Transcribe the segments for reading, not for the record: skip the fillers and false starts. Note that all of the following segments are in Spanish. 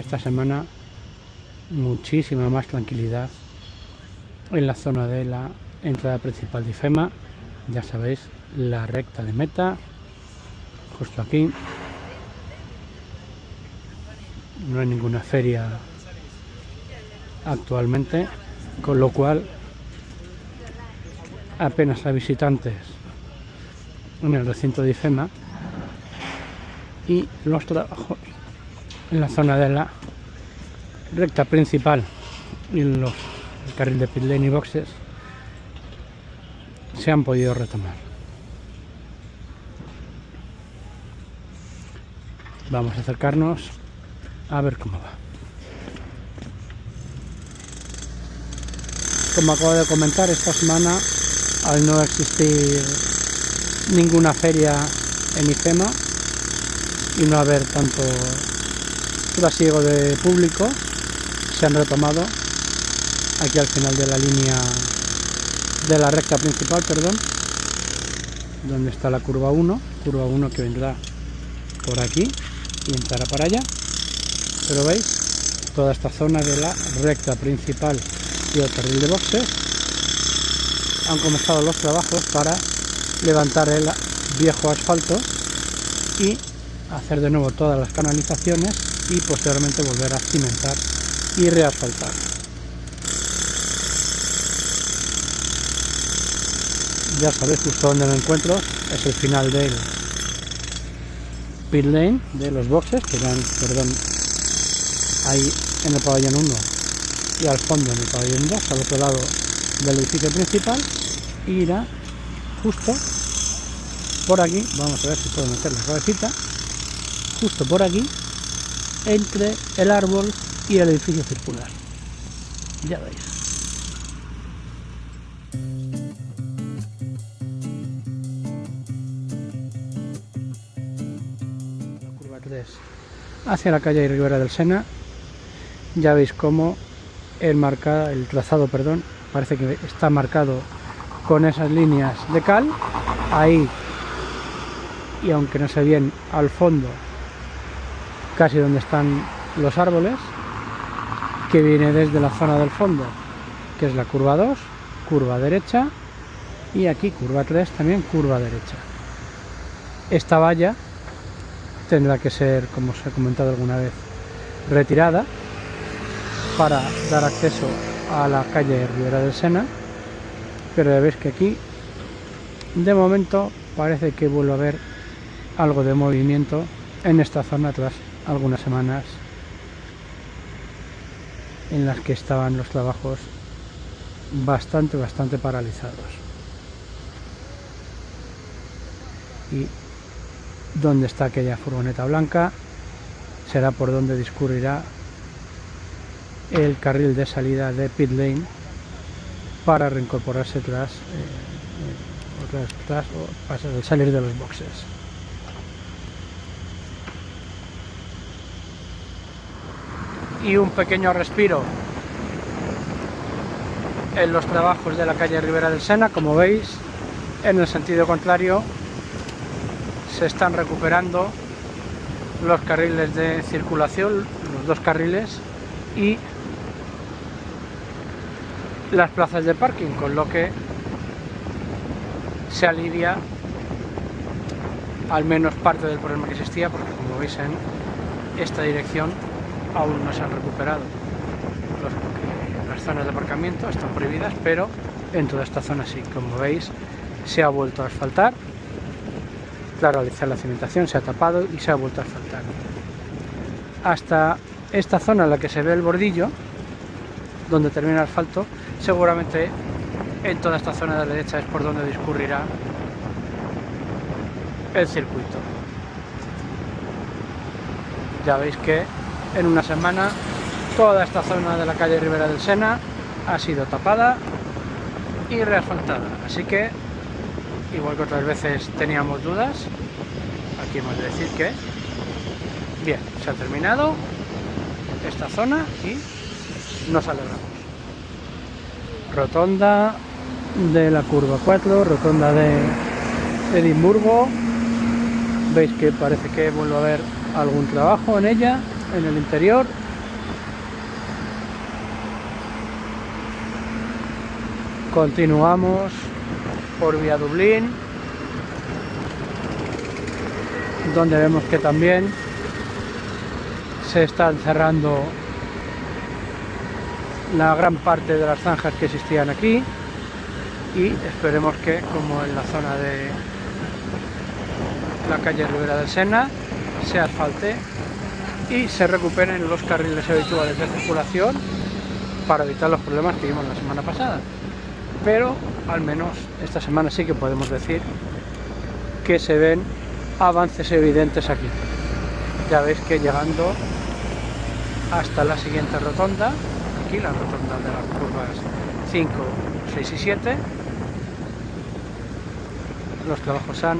esta semana muchísima más tranquilidad en la zona de la entrada principal de IFEMA. Ya sabéis, la recta de meta, justo aquí. No hay ninguna feria actualmente, con lo cual apenas hay visitantes en el recinto de IFEMA, y los trabajos en la zona de la recta principal y el carril de pit lane y boxes se han podido retomar. Vamos a acercarnos a ver cómo va. Como acabo de comentar, esta semana, al no existir ninguna feria en IFEMA y no haber tanto trasiego de público, se han retomado aquí al final de la línea de la recta principal, donde está la curva 1 que vendrá por aquí y entrará para allá. Pero veis, toda esta zona de la recta principal y el carril de boxes han comenzado los trabajos para levantar el viejo asfalto y hacer de nuevo todas las canalizaciones y posteriormente volver a cimentar y reasfaltar. Ya sabéis justo donde me encuentro, es el final del pit lane de los boxes, que van, ahí en el pabellón 1 y al fondo en el pabellón 2, al otro lado del edificio principal, y irá justo por aquí. Vamos a ver si puedo meter la cabecita, justo por aquí, entre el árbol y el edificio circular. Ya veis. La curva 3 hacia la calle Ribera del Sena. Ya veis cómo el trazado, parece que está marcado con esas líneas de cal ahí, y aunque no se ve bien, al fondo, casi donde están los árboles, que viene desde la zona del fondo, que es la curva 2, curva derecha, y aquí curva 3, también curva derecha. Esta valla tendrá que ser, como os he comentado alguna vez, retirada para dar acceso a la calle Ribera del Sena, pero ya veis que aquí de momento parece que vuelve a haber algo de movimiento en esta zona tras algunas semanas en las que estaban los trabajos bastante paralizados. Y donde está aquella furgoneta blanca será por donde discurrirá el carril de salida de pit lane para reincorporarse tras el salir de los boxes. Y un pequeño respiro en los trabajos de la calle Ribera del Sena. Como veis, en el sentido contrario se están recuperando los carriles de circulación, los dos carriles, y las plazas de parking, con lo que se alivia al menos parte del problema que existía, porque como veis en esta dirección aún no se han recuperado las zonas de aparcamiento, están prohibidas, pero en toda esta zona sí. Como veis, se ha vuelto a asfaltar, claro, al realizar la cimentación se ha tapado y se ha vuelto a asfaltar hasta esta zona en la que se ve el bordillo donde termina el asfalto. Seguramente en toda esta zona de la derecha es por donde discurrirá el circuito. Ya veis que en una semana toda esta zona de la calle Ribera del Sena ha sido tapada y reasfaltada, así que igual que otras veces teníamos dudas, aquí hemos de decir que bien, se ha terminado esta zona y nos alegramos. Rotonda de la curva 4, rotonda de Edimburgo. Veis que parece que vuelve a haber algún trabajo en ella, en el interior, Continuamos por vía Dublín, donde vemos que también se están cerrando la gran parte de las zanjas que existían aquí, y esperemos que, como en la zona de la calle Ribera del Sena, se asfalte y se recuperen los carriles habituales de circulación para evitar los problemas que vimos la semana pasada. Pero al menos esta semana sí que podemos decir que se ven avances evidentes aquí. Ya veis que llegando hasta la siguiente rotonda, aquí la rotonda de las curvas 5, 6 y 7, los trabajos han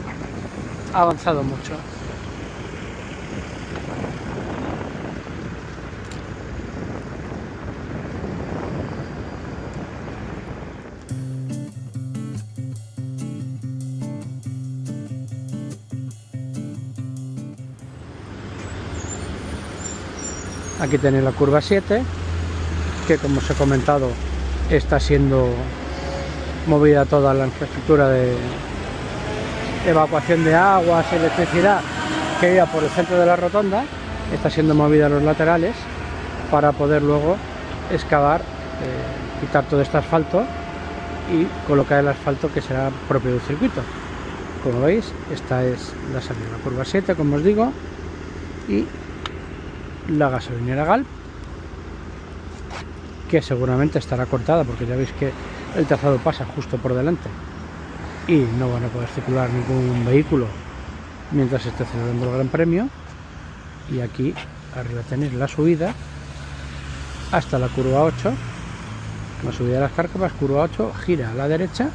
avanzado mucho. Aquí tenéis la curva 7, que, como os he comentado, está siendo movida toda la infraestructura de evacuación de aguas y electricidad que iba por el centro de la rotonda. Está siendo movida a los laterales para poder luego excavar, quitar todo este asfalto y colocar el asfalto que será propio del circuito. Como veis, esta es la salida de la curva 7, como os digo, y la gasolinera Galp, que seguramente estará cortada porque ya veis que el trazado pasa justo por delante y no van a poder circular ningún vehículo mientras se esté celebrando el Gran Premio. Y aquí arriba tenéis la subida hasta la curva 8, la subida de las Cárcavas, curva 8, gira a la derecha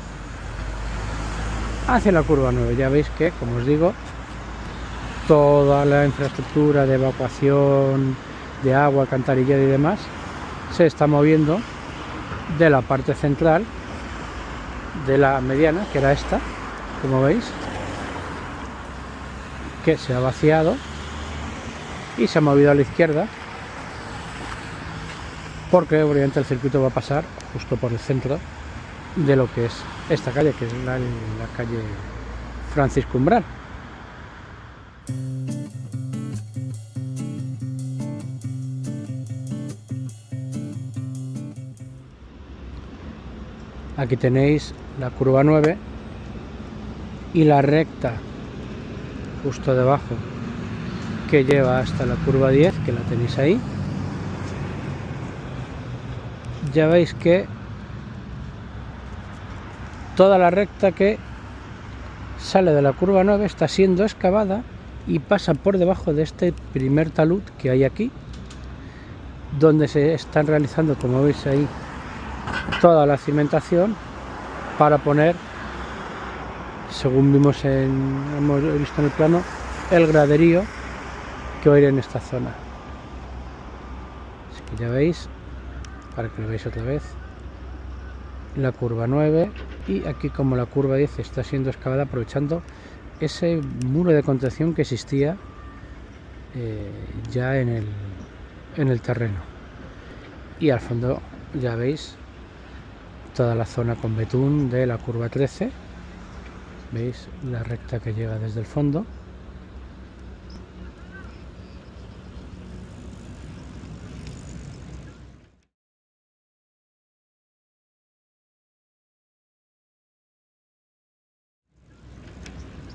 hacia la curva 9. Ya veis que, como os digo, toda la infraestructura de evacuación de agua, alcantarillado y demás se está moviendo de la parte central de la mediana, que era esta, como veis, que se ha vaciado y se ha movido a la izquierda, porque obviamente el circuito va a pasar justo por el centro de lo que es esta calle, que es la calle Francisco Umbral. Aquí tenéis la curva 9 y la recta justo debajo que lleva hasta la curva 10, que la tenéis ahí. Ya veis que toda la recta que sale de la curva 9 está siendo excavada y pasa por debajo de este primer talud que hay aquí, donde se están realizando, como veis ahí, toda la cimentación para poner, según hemos visto en el plano, el graderío que va a ir en esta zona. Así que ya veis, para que lo veáis otra vez, la curva 9, y aquí, como la curva 10 está siendo excavada, aprovechando ese muro de contención que existía ya en el terreno. Y al fondo ya veis toda la zona con betún de la curva 13, veis la recta que llega desde el fondo.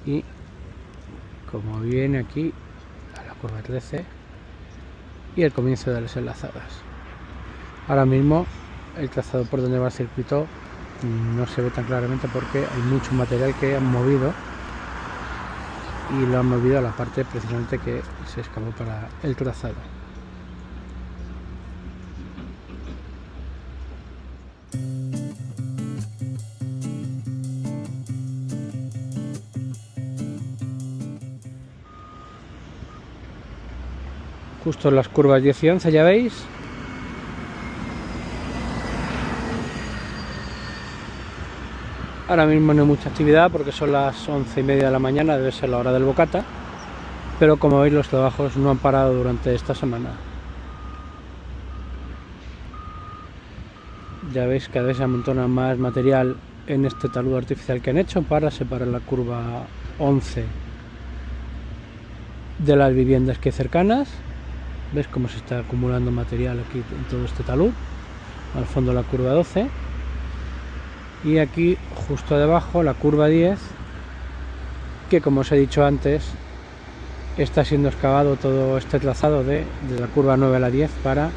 Y como viene aquí a la curva 13 y el comienzo de las enlazadas. Ahora mismo el trazado por donde va el circuito no se ve tan claramente porque hay mucho material que han movido, y lo han movido a la parte precisamente que se excavó para el trazado. Justo en las curvas 10 y 11, ya veis. Ahora mismo no hay mucha actividad porque son las 11:30 de la mañana, debe ser la hora del bocata, pero como veis los trabajos no han parado durante esta semana. Ya veis, cada vez se amontona más material en este talud artificial que han hecho para separar la curva 11 de las viviendas que hay cercanas. ¿Ves cómo se está acumulando material aquí en todo este talud? Al fondo la curva 12 y aquí justo debajo la curva 10, que como os he dicho antes está siendo excavado todo este trazado de la curva 9 a la 10 para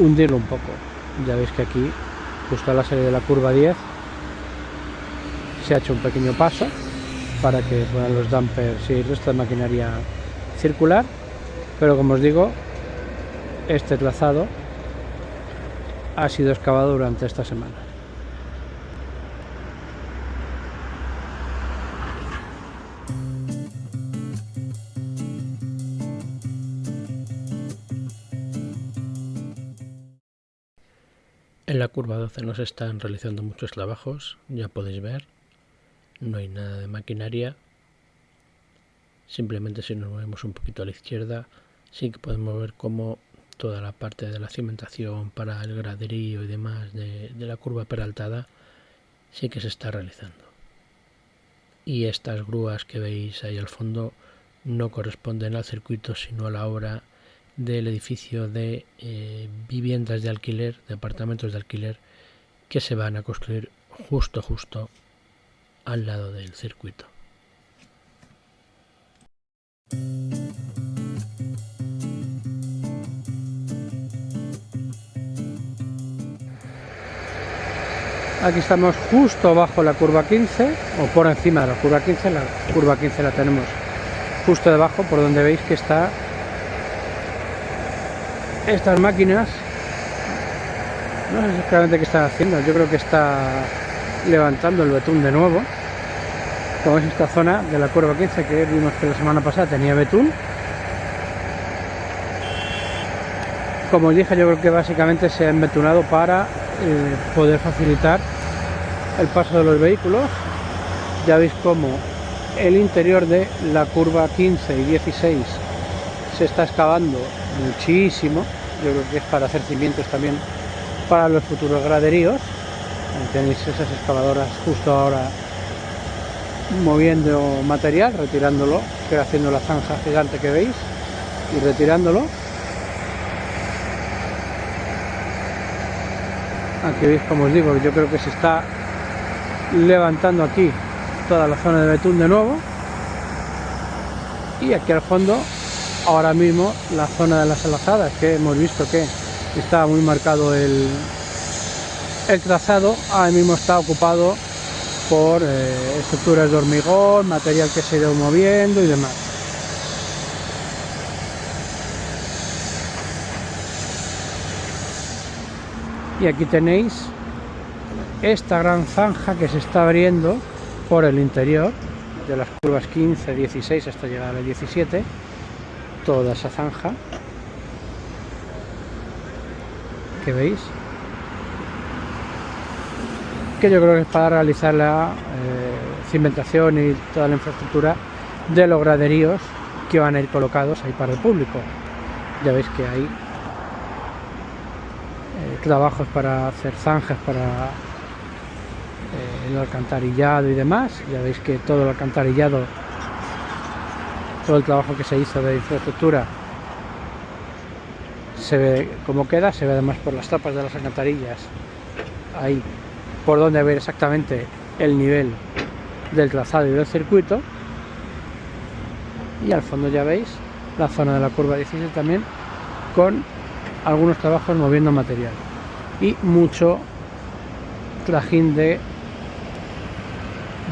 hundirlo un poco. Ya veis que aquí justo a la salida de la curva 10 se ha hecho un pequeño paso para que puedan los dumpers y el resto de maquinaria circular, pero como os digo, este trazado ha sido excavado durante esta semana. En la curva 12 no se están realizando muchos trabajos, ya podéis ver, no hay nada de maquinaria. Simplemente si nos movemos un poquito a la izquierda sí que podemos ver cómo toda la parte de la cimentación para el graderío y demás de la curva peraltada sí que se está realizando. Y estas grúas que veis ahí al fondo no corresponden al circuito sino a la obra del edificio de viviendas de alquiler, de apartamentos de alquiler que se van a construir justo al lado del circuito. Aquí estamos justo bajo la curva 15 o por encima de la curva 15. La curva 15 la tenemos justo debajo, por donde veis que está estas máquinas. No sé exactamente qué están haciendo, yo creo que está levantando el betún de nuevo. Como es esta zona de la curva 15 que vimos que la semana pasada tenía betún. Como os dije, yo creo que básicamente se ha embetunado para poder facilitar el paso de los vehículos. Ya veis cómo el interior de la curva 15 y 16 se está excavando muchísimo. Yo creo que es para hacer cimientos también para los futuros graderíos. Ahí tenéis esas excavadoras justo ahora moviendo material, retirándolo, haciendo la zanja gigante que veis y retirándolo. Aquí veis, como os digo, yo creo que se está levantando aquí toda la zona de betún de nuevo, y aquí al fondo ahora mismo la zona de las alazadas, que hemos visto que estaba muy marcado el trazado, ahora mismo está ocupado por estructuras de hormigón, material que se ha ido moviendo y demás. Y aquí tenéis esta gran zanja que se está abriendo por el interior de las curvas 15, 16 hasta llegar a la 17, toda esa zanja que veis, que yo creo que es para realizar la cimentación y toda la infraestructura de los graderíos que van a ir colocados ahí para el público. Ya veis que hay trabajos para hacer zanjas para el alcantarillado y demás. Ya veis que todo el alcantarillado, todo el trabajo que se hizo de infraestructura se ve cómo queda, se ve además por las tapas de las alcantarillas ahí por donde ver exactamente el nivel del trazado y del circuito. Y al fondo ya veis la zona de la curva 16 también, con algunos trabajos moviendo material y mucho trajín de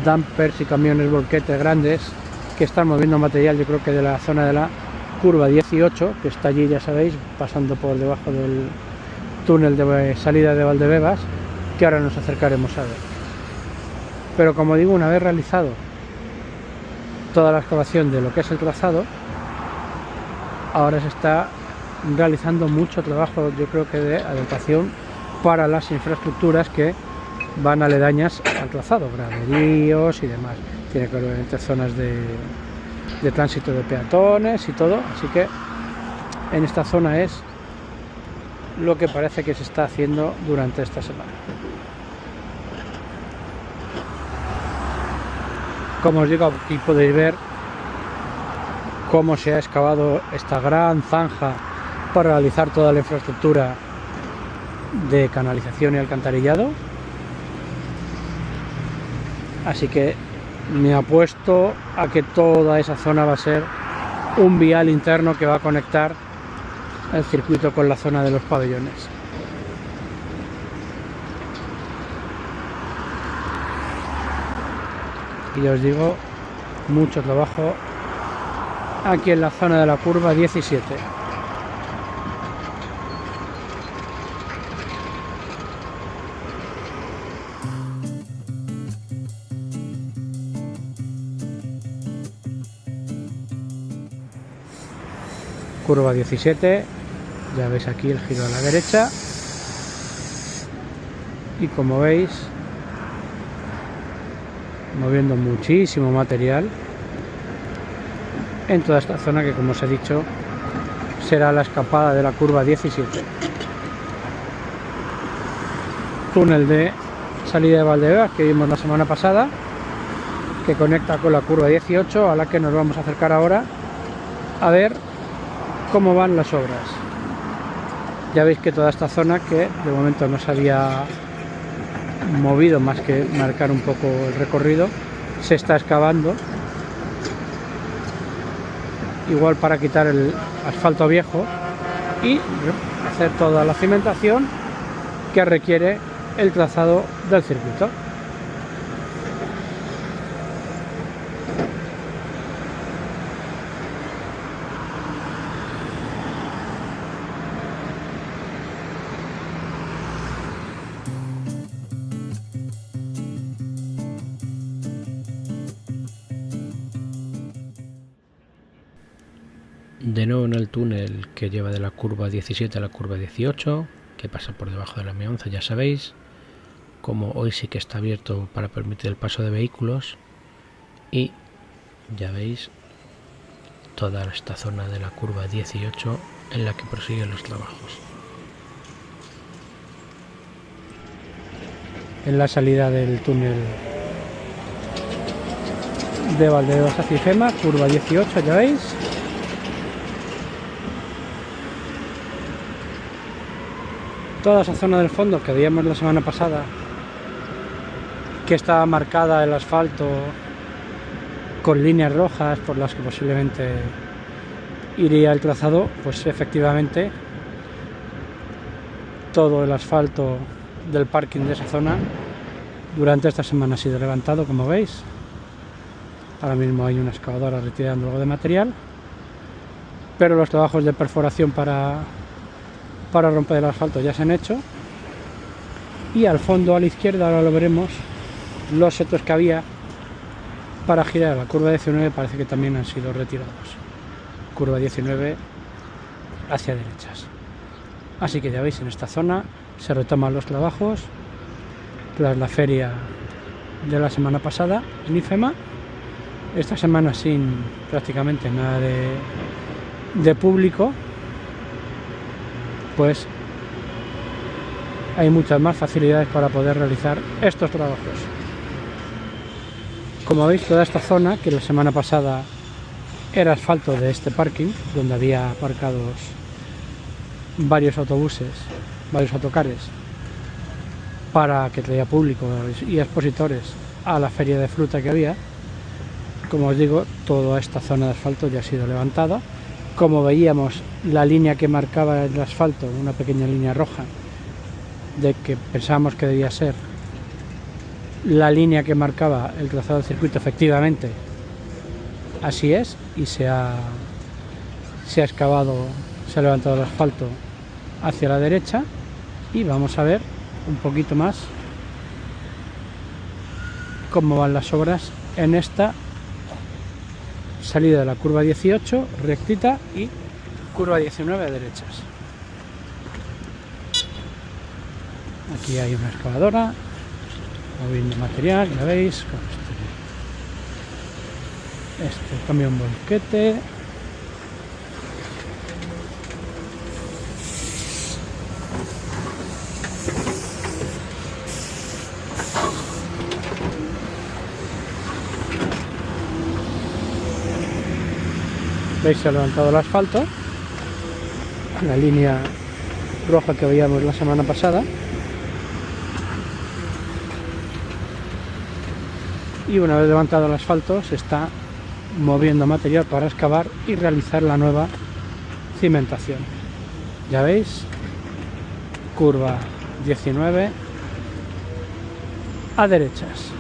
dumpers y camiones volquetes grandes que están moviendo material. Yo creo que de la zona de la curva 18, que está allí, ya sabéis, pasando por debajo del túnel de salida de Valdebebas, que ahora nos acercaremos a ver. Pero como digo, una vez realizado toda la excavación de lo que es el trazado, ahora se está realizando mucho trabajo, yo creo que de adecuación para las infraestructuras que van aledañas al trazado, graderíos y demás. Tiene que haber entre zonas de tránsito de peatones y todo, así que en esta zona es lo que parece que se está haciendo durante esta semana. Como os digo, aquí podéis ver cómo se ha excavado esta gran zanja para realizar toda la infraestructura de canalización y alcantarillado. Así que me apuesto a que toda esa zona va a ser un vial interno que va a conectar el circuito con la zona de los pabellones. Y ya os digo, mucho trabajo aquí en la zona de la curva 17. Curva 17, ya veis aquí el giro a la derecha, y como veis, moviendo muchísimo material en toda esta zona que, como os he dicho, será la escapada de la curva 17. Túnel de salida de Valdebebas que vimos la semana pasada, que conecta con la curva 18, a la que nos vamos a acercar ahora a ver cómo van las obras. Ya veis que toda esta zona, que de momento no se había movido más que marcar un poco el recorrido, se está excavando, igual para quitar el asfalto viejo y hacer toda la cimentación que requiere el trazado del circuito. De nuevo en el túnel que lleva de la curva 17 a la curva 18, que pasa por debajo de la M11, ya sabéis, como hoy sí que está abierto para permitir el paso de vehículos, y ya veis toda esta zona de la curva 18 en la que prosiguen los trabajos. En la salida del túnel de Valdebebas hacia IFEMA, curva 18, ya veis. Toda esa zona del fondo que veíamos la semana pasada, que estaba marcada el asfalto con líneas rojas por las que posiblemente iría el trazado, pues efectivamente todo el asfalto del parking de esa zona durante esta semana ha sido levantado, como veis. Ahora mismo hay una excavadora retirando algo de material, pero los trabajos de perforación para romper el asfalto ya se han hecho, y al fondo a la izquierda, ahora lo veremos, los setos que había para girar la curva 19 parece que también han sido retirados. Curva 19 hacia derechas. Así que ya veis, en esta zona se retoman los trabajos tras la feria de la semana pasada en IFEMA. Esta semana sin prácticamente nada de público, pues hay muchas más facilidades para poder realizar estos trabajos. Como veis, toda esta zona, que la semana pasada era asfalto de este parking, donde había aparcados varios autobuses, varios autocares, para que traía público y expositores a la feria de fruta que había, como os digo, toda esta zona de asfalto ya ha sido levantada. Como veíamos, la línea que marcaba el asfalto, una pequeña línea roja, de que pensábamos que debía ser la línea que marcaba el trazado del circuito, efectivamente así es, y se ha excavado, se ha levantado el asfalto hacia la derecha, y vamos a ver un poquito más cómo van las obras en esta salida de la curva 18 rectita y curva 19 a derechas. Aquí hay una excavadora moviendo material, ya veis, con este camión volquete. Veis, se ha levantado el asfalto, la línea roja que veíamos la semana pasada. Y una vez levantado el asfalto se está moviendo material para excavar y realizar la nueva cimentación. Ya veis, curva 19 a derechas.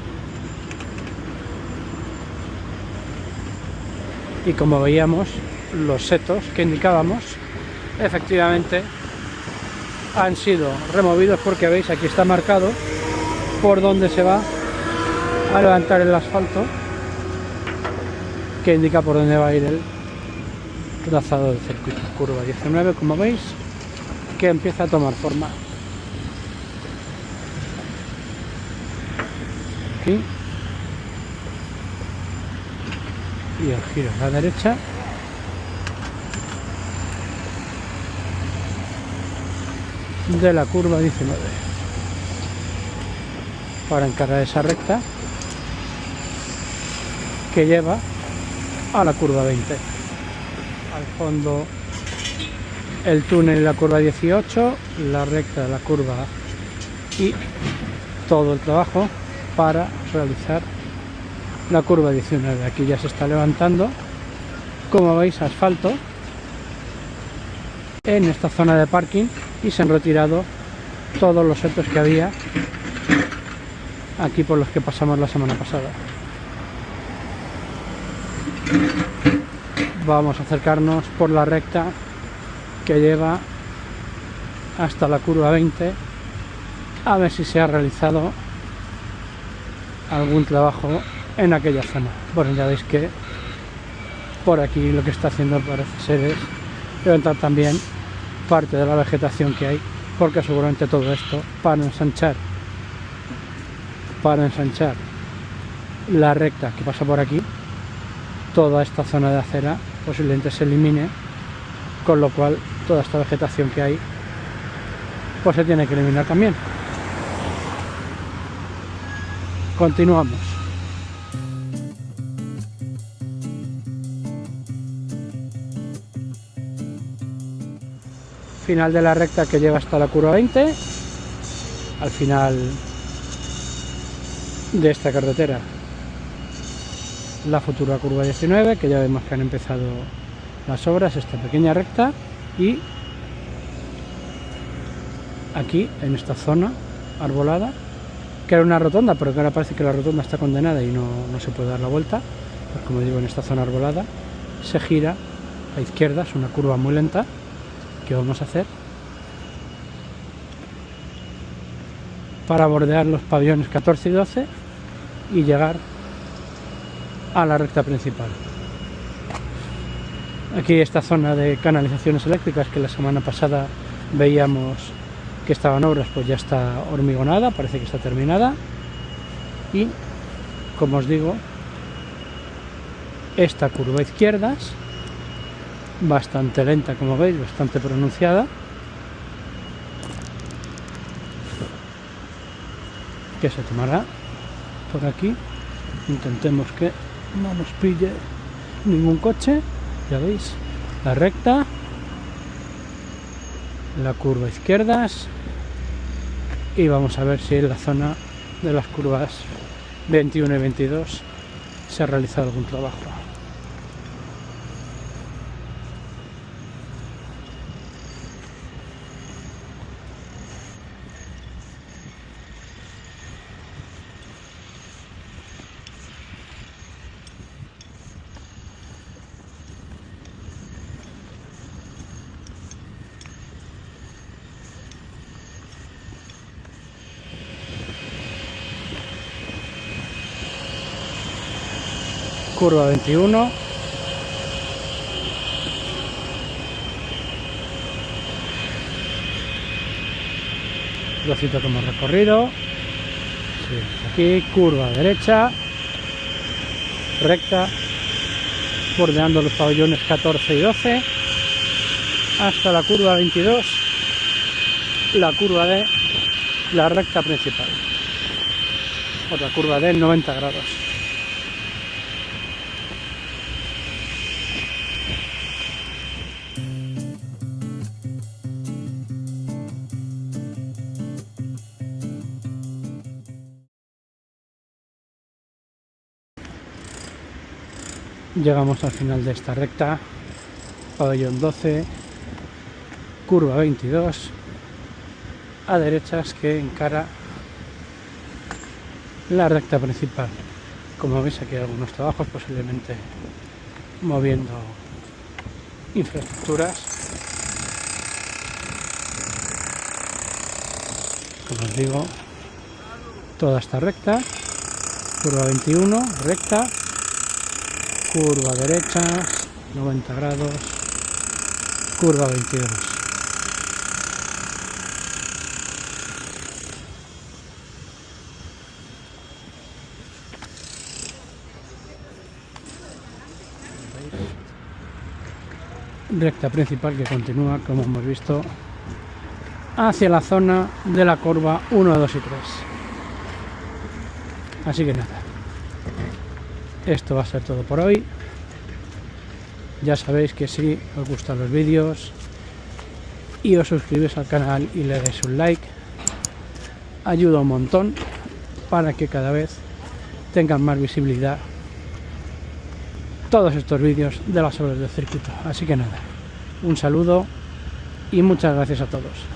Y como veíamos, los setos que indicábamos efectivamente han sido removidos, porque veis, aquí está marcado por donde se va a levantar el asfalto, que indica por dónde va a ir el trazado del circuito. Curva 19, como veis, que empieza a tomar forma. Aquí. Y el giro a la derecha. De la curva 19. Para encarar esa recta que lleva a la curva 20. Al fondo el túnel, la curva 18, la recta de la curva y todo el trabajo para realizar la curva 19. Aquí ya se está levantando, como veis, asfalto en esta zona de parking, y se han retirado todos los setos que había aquí por los que pasamos la semana pasada. Vamos a acercarnos por la recta que lleva hasta la curva 20, a ver si se ha realizado algún trabajo en aquella zona. Bueno, ya veis que por aquí lo que está haciendo parece ser es levantar también parte de la vegetación que hay, porque seguramente todo esto para ensanchar la recta que pasa por aquí, toda esta zona de acera posiblemente se elimine, con lo cual toda esta vegetación que hay pues se tiene que eliminar también. Continuamos. Final de la recta que lleva hasta la curva 20, al final de esta carretera la futura curva 19, que ya vemos que han empezado las obras, esta pequeña recta, y aquí en esta zona arbolada, que era una rotonda, pero que ahora parece que la rotonda está condenada y no se puede dar la vuelta, pues como digo, en esta zona arbolada se gira a izquierda, es una curva muy lenta que vamos a hacer para bordear los pabellones 14 y 12 y llegar a la recta principal. Aquí esta zona de canalizaciones eléctricas, que la semana pasada veíamos que estaban obras, pues ya está hormigonada, parece que está terminada. Y como os digo, esta curva izquierdas, bastante lenta, como veis, bastante pronunciada, que se tomará por aquí. Intentemos que no nos pille ningún coche. Ya veis, la recta, la curva izquierdas, y vamos a ver si en la zona de las curvas 21 y 22 se ha realizado algún trabajo. Curva 21, trocito que hemos recorrido. Aquí curva derecha, recta, bordeando los pabellones 14 y 12 hasta la curva 22, la curva de la recta principal, otra curva de 90 grados. llegamos al final de esta recta, pabellón 12, curva 22, a derechas, que encara la recta principal. Como veis, aquí hay algunos trabajos, posiblemente moviendo infraestructuras. Como os digo, toda esta recta, curva 21, recta, curva derecha, 90 grados, curva 22. Recta principal que continúa, como hemos visto, hacia la zona de la curva 1, 2 y 3. Así que nada, esto va a ser todo por hoy. Ya sabéis que si os gustan los vídeos y os suscribís al canal y le dais un like, ayuda un montón para que cada vez tengan más visibilidad todos estos vídeos de las obras del circuito. Así que nada, un saludo y muchas gracias a todos.